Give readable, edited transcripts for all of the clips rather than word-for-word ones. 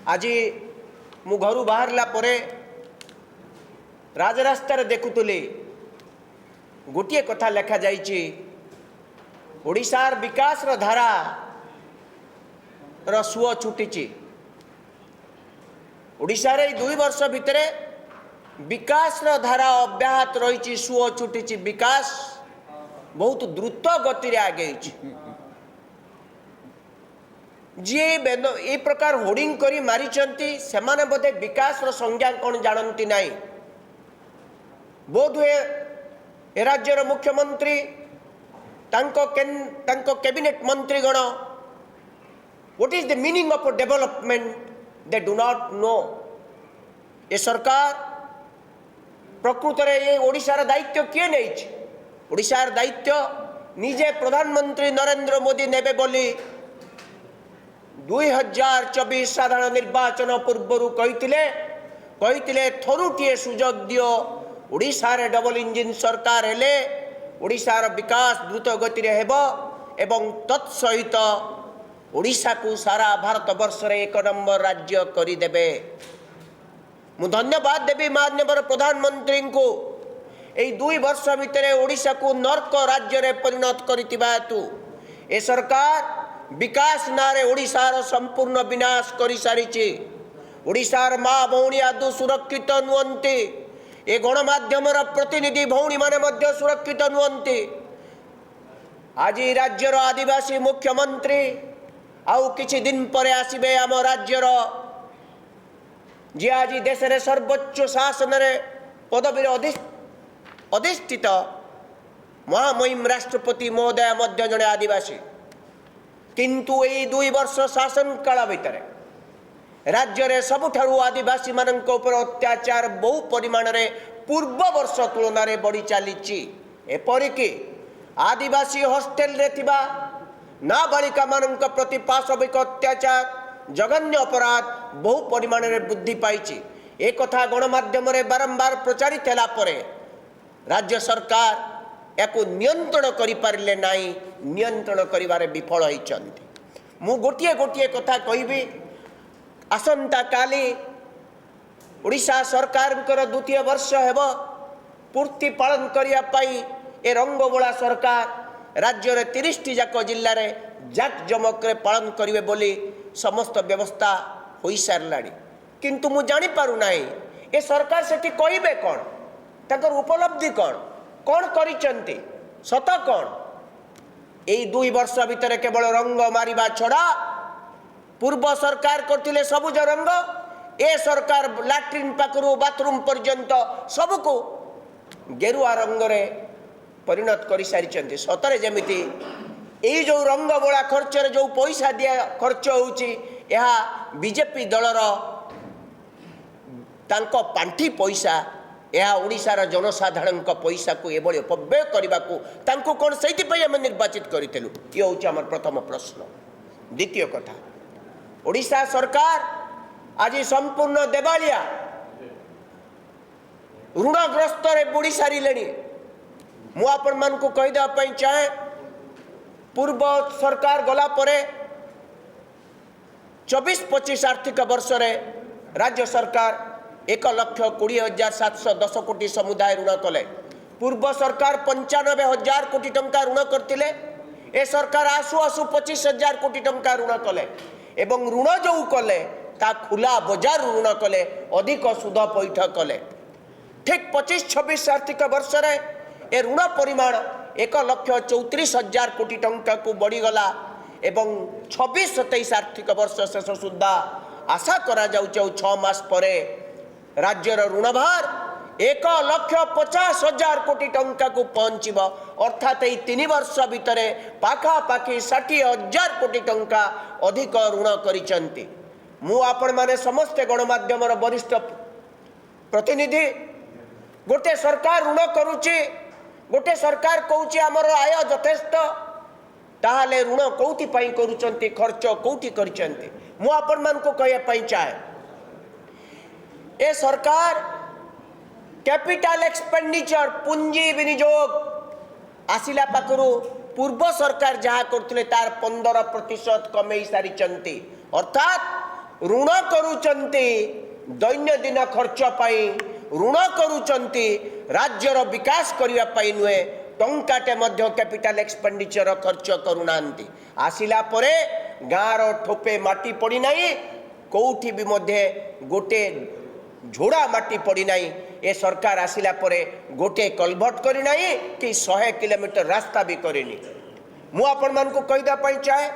आज मु घर बाहरला परे राजरास्तार देखुली गोटे कथा लेखा जाइए ओडिशार विकास धारा सुओ छुटी ओडिशार 2 वर्ष भितर विकास धारा अब्याहत रही सुओ छुटी विकास बहुत द्रुत गति आगे जी ए प्रकार होर्डिंग करी मारिचंती सेमाने बोधे विकास संज्ञा कौन जानती नहीं बोध हुए ए राज्यर मुख्यमंत्री तांको कैबिनेट मंत्रीगण what is the meaning of development they do not know. ए सरकार प्रकृत रे ये ओडिशार दायित्व किए नहीं ओडिशार दायित्व निजे प्रधानमंत्री नरेंद्र मोदी नेबे बोली 2024 साधारण निर्वाचन पूर्व कही थरुटीए सुजोग दियो ओडिशार डबल इंजिन सरकार हेले ओडिशार विकास द्रुत गति रे हेबो एवं तत्सहित ओडिशा को सारा भारत वर्ष रे 1 नंबर राज्य करी देबे। मु धन्यवाद देवी माननीय प्रधानमंत्री को एई 2 वर्ष भितर ओडिशा को नर्क राज्य रे परिणत करितिबा हेतु ए सरकार विकास नारे ओडिशार संपूर्ण विनाश करि सारिछि। ओडिशार माँ भौणी आदु सुरक्षित नुहंती ए गणमाध्यम प्रतिनिधि भौणी माने मध्य सुरक्षित नुहंती। आज राज्यर आदिवासी मुख्यमंत्री आउ किछि दिन परे आसिबे आम राज्यर जे आज देश रे सर्वोच्च शासन रे पदवी अधिष्ठित महामहिम राष्ट्रपति महोदय मध्य जड़े आदिवासी किंतु यही 2 वर्ष शासन काल भितर राज्य रे सबुठारु आदिवासी मानक उपर अत्याचार बहु परिमाण रे पूर्व वर्ष तुलन में बढ़ी चली। एपरिकी आदिवासी हॉस्टेल रे थिबा नाबालिका मानक प्रति पाशविक अत्याचार जघन्य अपराध बहु परिमाण रे वृद्धि पाई। एक कथा गणमाध्यम रे बारंबार प्रचारित हैला परे राज्य सरकार याकू नियंत्रण करि पारिले नाही नियंत्रण करिवारे विफल होइचंती। मु गोटिए गोटिए कथा कहिबी आसंता काली ओडिशा सरकारଙ୍କର 2य वर्ष हेबो पूर्ति पालन करिया पाई ए रंगबोला सरकार राज्य रे 30 टी जाक जिल्ला रे जाक जमक रे पालन करिवे बोली समस्त व्यवस्था होई सारलाडी किंतु मु जानि पारु नाही ए सरकार सेठी कहिबे कोन ताकर उपलब्धि कौन करिचंती सत कौन यही 2 वर्ष भितर केवल रंग मारिबा छड़ा पूर्व सरकार करथिले सबुज रंग ए सरकार लैट्रिन पाखरु बाथरूम पर्यंत सबको गेरुआ रंग रे परिणत करि सारिचंती। सतरे जेमिति एई जो रंग बोला खर्च रे जो पैसा दिया खर्च होउची यह बीजेपी दलर तांको पांठी पैसा यह ओडिशार जनसाधारण पैसा को एभली अपव्यय करने को कौन से निर्वाचित करूँ ये हूँ आम प्रथम प्रश्न। द्वितीय कथा ओडिशा सरकार आज संपूर्ण देवालिया ऋणग्रस्त बुड़ी सारे मु आपण मान को कहीदेवाई चाहे पूर्व सरकार गला परे 24-25 आर्थिक वर्ष रे राज्य सरकार 1,20,710 कोटी समुदाय ऋण कले। पूर्व सरकार 95,000 कोटी टंका ऋण करथिले ए सरकार आसु आसु 25,000 कोटी टंका ऋण कले एवं ऋण जो कले ता खुला बजार ऋण कले अधिक सुध पैठ कले। ठीक 25-26 आर्थिक वर्ष रे ए ऋण परिमाण 1,34,000 कोटी टंका को बढ़ीगला एवं 26-27 आर्थिक वर्ष शेष सुधा आशा करा जाउछ 6 मास परे राज्यर ऋणभार 1,50,000 कोटी टंका को पहुंचब अर्थात यही 3 वर्ष भितर पाखापाखि 60,000 कोटी टंका अधिक ऋण करिसंती। मु आपण माने समस्त गणमाध्यम वरिष्ठ प्रतिनिधि गोटे सरकार ऋण करुची गोटे सरकार कहूची आमर आय यथेष्ट ताहले ऋण कौथि पई करूचंती खर्च कौथि करिसंती। मु आपण मान को कहया पई चाहे ए सरकार कैपिटल एक्सपेंडिचर पुंजी विनियोग आसिला पाखरु पूर्व सरकार जहाँ करथिले तार 15% कमेई सारी अर्थात ऋण करुचंती दैनंदिन खर्च पाई ऋण करुचंती राज्यर विकास करने पाई नुहे टंकाटे मध्य कैपिटल एक्सपेंडिचर खर्च करूनांती आसिला परे गाँर ठोपे माटी पड़ी नहीं कौटी भी मध्य गोटे झोड़ा माटी पड़ी नहीं ए सरकार आसिला परे गोटे कलभट करी नहीं कि 100 किलोमीटर रास्ता भी करेनी मु आपण मान को कहीदा पाई चाहे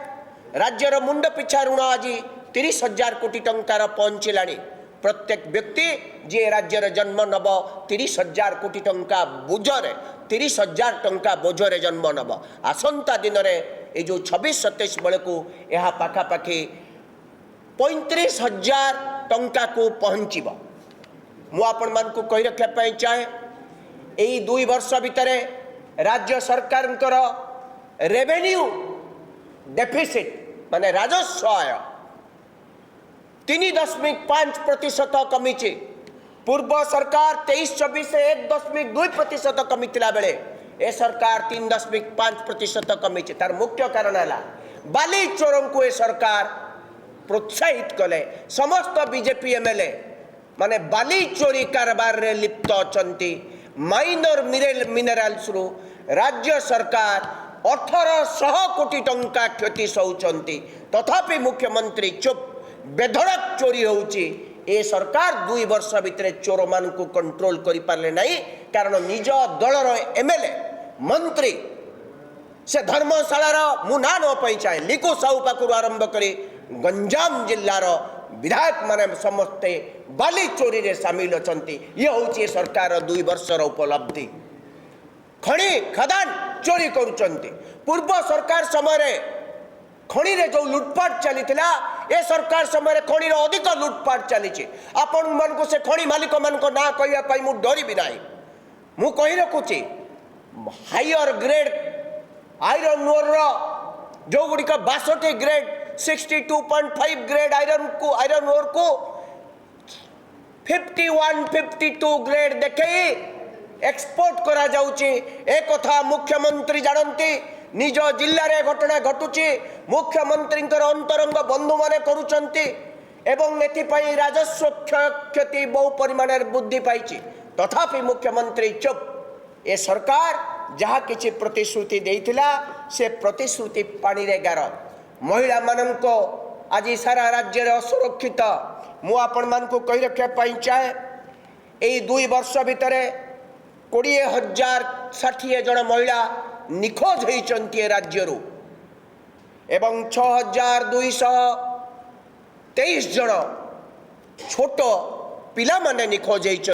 राज्यर मुंड पिछा ऋण आज 30,000 कोटी टंकार पहुंचलानी प्रत्येक व्यक्ति जे राज्यर जन्म नब 30,000 कोटी टंका बोझरे 30,000 टंका बोझरे जन्म नब आसंता दिन में ये जो 26-27 बेले को यह पाखापाखि 35,000 टंका को पहुँचब मु आपण मान को कही रखा चाहे यही 2 वर्ष भितर राज्य सरकार रेवेन्यू डेफिसिट माने राजस्व आय 3.5% कमी पूर्व सरकार 23-24 1.2% कमीला बेले ए सरकार 3.5% कमी तार मुख्य कारण है बाली चोर को ए सरकार प्रोत्साहित कले समस्त बीजेपी एमएलए माने बाली चोरी कारबार रे लिप्त अछंती माइनर मिनरल्स रु राज्य सरकार 1800 कोटी टंका क्षति सहउचंती तथापि मुख्यमंत्री चुप बेधड़क चोरी होउची ए सरकार 2 वर्ष भितर चोर मान को कंट्रोल करि पारले नहीं कारण निज दलर एमएलए मंत्री से धर्मशालार मुना न पई चाहे लिकु साहू पाखु आरंभ करी गंजाम जिल्लार विधायक माने समस्ते बाली चोरी रे शामिल अछंती ये होउची सरकार 2 वर्षर उपलब्धि खणी खदान चोरी करुचंती पूर्व सरकार समय खणी रे जो लुटपाट चली ए सरकार समय खणी रे अधिक लुटपाट चली आपण मन को से खणी मालिक मान को ना कहया पाई मु डरी भी नाही मु कहि रखुची हायर ग्रेड आयरन ओर रो जो गुडी का 62 ग्रेड 62.5 ग्रेड आयरन ओर को 51-52 ग्रेड देखे एक्सपोर्ट करा जाउची ए कथा मुख्यमंत्री जानती निज जिल्ला रे घटना घटुची मुख्यमंत्री अंतरंग बंधु माने करूचंती एवं एथिपाई राजस्व क्षति बहु परिमाण वृद्धि पाई तथापि मुख्यमंत्री चुप ए सरकार जहा किछि प्रतिश्रुति देइथिला से प्रतिश्रुति पानी रे गार महिला माननको आज सारा राज्य रे असुरक्षित मु आपण मान को कहि रखा पाई चाहे एई 2 वर्ष भितरे 20,060 जन महिला निखोज होती राज्य एवं 6,223 जन छोट पिला माने निखोज होती।